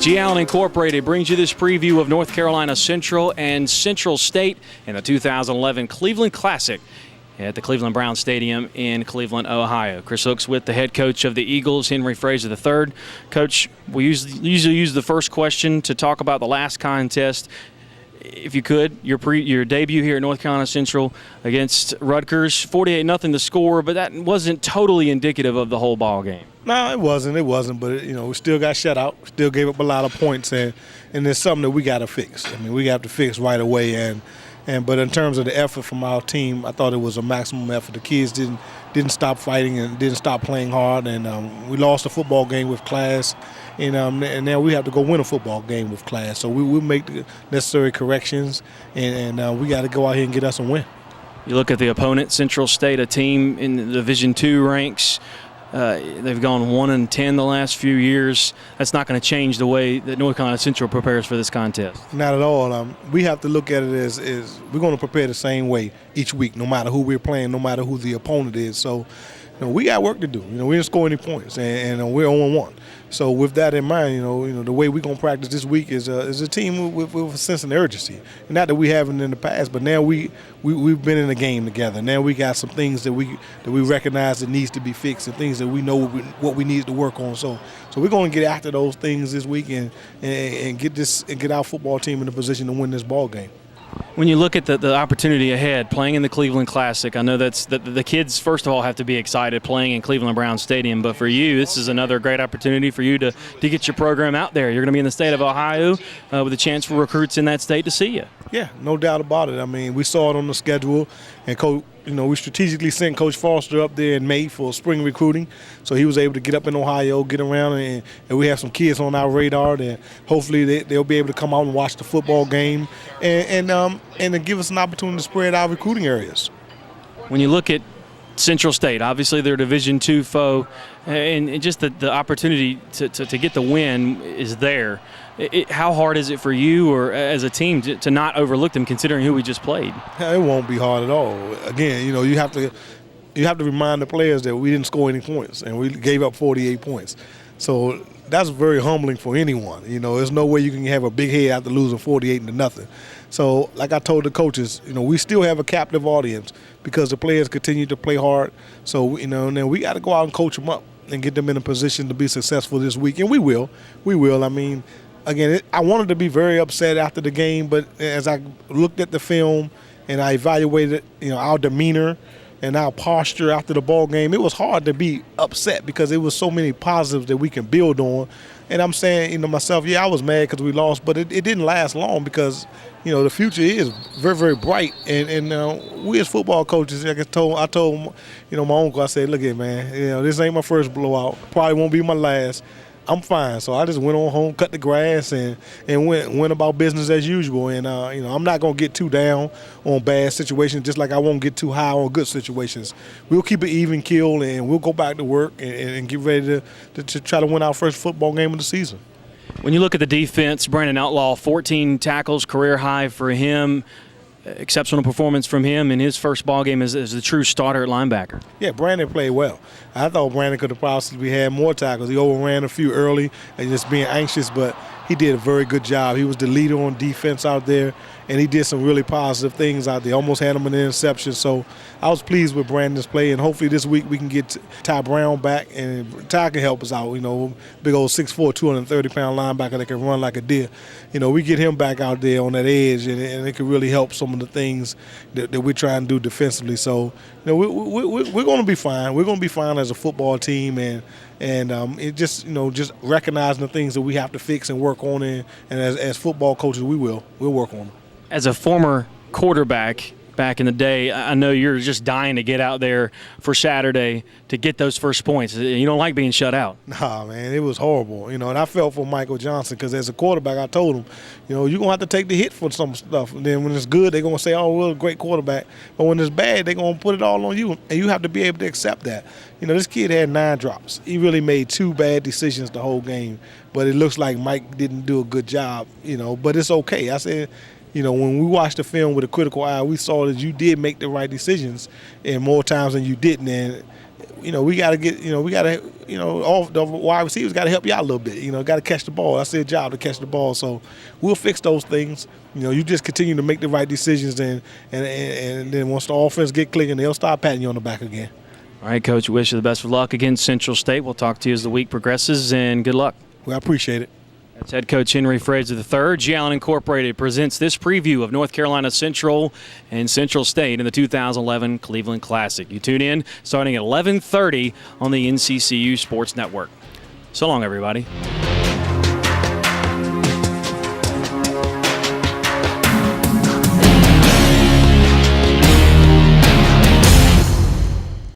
G. Allen Incorporated brings you this preview of North Carolina Central and Central State in the 2011 Cleveland Classic at the Cleveland Brown Stadium in Cleveland, Ohio. Chris Hooks with the head coach of the Eagles, Henry Fraser III. Coach, we usually use the first question to talk about the last contest. If you could, your debut here at North Carolina Central against Rutgers, 48-0 the score, but that wasn't totally indicative of the whole ball game. No, it wasn't. But we still got shut out. Still gave up a lot of points, and it's something that we got to fix. I mean, we have to fix right away. But in terms of the effort from our team, I thought it was a maximum effort. The kids didn't stop fighting and didn't stop playing hard, and we lost a football game with class. And now we have to go win a football game with class. So we'll make the necessary corrections, and we got to go out here and get us a win. You look at the opponent, Central State, a team in the Division II ranks. They've gone 1-10 the last few years. That's not going to change the way that North Carolina Central prepares for this contest. Not at all. We have to look at it as we're going to prepare the same way each week, no matter who we're playing, no matter who the opponent is. So, we got work to do. We didn't score any points, and we're 0-1. So with that in mind, the way we're gonna practice this week is a team with a sense of urgency. Not that we haven't in the past, but now we've been in a game together. Now we got some things that we recognize that needs to be fixed, and things that we know what we need to work on. So we're gonna get after those things this week and get our football team in a position to win this ball game. When you look at the opportunity ahead, playing in the Cleveland Classic, I know that's the kids, first of all, have to be excited playing in Cleveland Brown Stadium. But for you, this is another great opportunity for you to get your program out there. You're going to be in the state of Ohio with a chance for recruits in that state to see you. Yeah, no doubt about it. I mean, we saw it on the schedule, and Coach, we strategically sent Coach Foster up there in May for spring recruiting, so he was able to get up in Ohio, get around, and we have some kids on our radar that hopefully they'll be able to come out and watch the football game and to give us an opportunity to spread our recruiting areas. When you look at Central State, obviously they're a Division II foe, and just the opportunity to get the win is there. How hard is it for you or as a team to not overlook them, considering who we just played? It won't be hard at all. Again, you have to remind the players that we didn't score any points, and we gave up 48 points. So that's very humbling for anyone. There's no way you can have a big head after losing 48-0. So, like I told the coaches, we still have a captive audience because the players continue to play hard. So, now we got to go out and coach them up and get them in a position to be successful this week, and we will. We will. I mean, again, I wanted to be very upset after the game, but as I looked at the film and I evaluated, our demeanor and our posture after the ball game, it was hard to be upset because there was so many positives that we can build on. And I'm saying, myself, I was mad because we lost, but it didn't last long because, the future is very, very bright. And we as football coaches, I told my uncle, I said, look here, man, this ain't my first blowout. Probably won't be my last. I'm fine. So I just went on home, cut the grass, and went about business as usual. And, I'm not going to get too down on bad situations, just like I won't get too high on good situations. We'll keep it even keel, and we'll go back to work and get ready to try to win our first football game of the season. When you look at the defense, Brandon Outlaw, 14 tackles, career high for him. Exceptional performance from him in his first ball game as the true starter at linebacker. Yeah, Brandon played well. I thought Brandon could have possibly had more tackles. He overran a few early and just being anxious, but he did a very good job. He was the leader on defense out there, and he did some really positive things out there. Almost had him an interception. So I was pleased with Brandon's play, and hopefully this week we can get Ty Brown back, and Ty can help us out. Big old 6'4", 230-pound linebacker that can run like a deer. We get him back out there on that edge, and it can really help some of the things that we're trying to do defensively. So we're going to be fine. We're going to be fine as a football team, and it just recognizing the things that we have to fix and work on, and as football coaches, we'll work on them. As a former quarterback back in the day, I know you're just dying to get out there for Saturday to get those first points. You don't like being shut out. Nah, man, it was horrible. And I felt for Michael Johnson because as a quarterback, I told him, you're going to have to take the hit for some stuff. And then when it's good, they're going to say, oh, we're a great quarterback. But when it's bad, they're going to put it all on you, and you have to be able to accept that. This kid had 9 drops. He really made 2 bad decisions the whole game. But it looks like Mike didn't do a good job, but it's okay. I said, when we watched the film with a critical eye, we saw that you did make the right decisions and more times than you didn't. And we got to all the wide receivers got to help you out a little bit. Got to catch the ball. That's their job, to catch the ball. So we'll fix those things. You just continue to make the right decisions, and then once the offense get clicking, they'll start patting you on the back again. All right, Coach, we wish you the best of luck against Central State. We'll talk to you as the week progresses, and good luck. Well, I appreciate it. That's head coach Henry Fraser III. G. Allen Incorporated presents this preview of North Carolina Central and Central State in the 2011 Cleveland Classic. You tune in starting at 11:30 on the NCCU Sports Network. So long, everybody.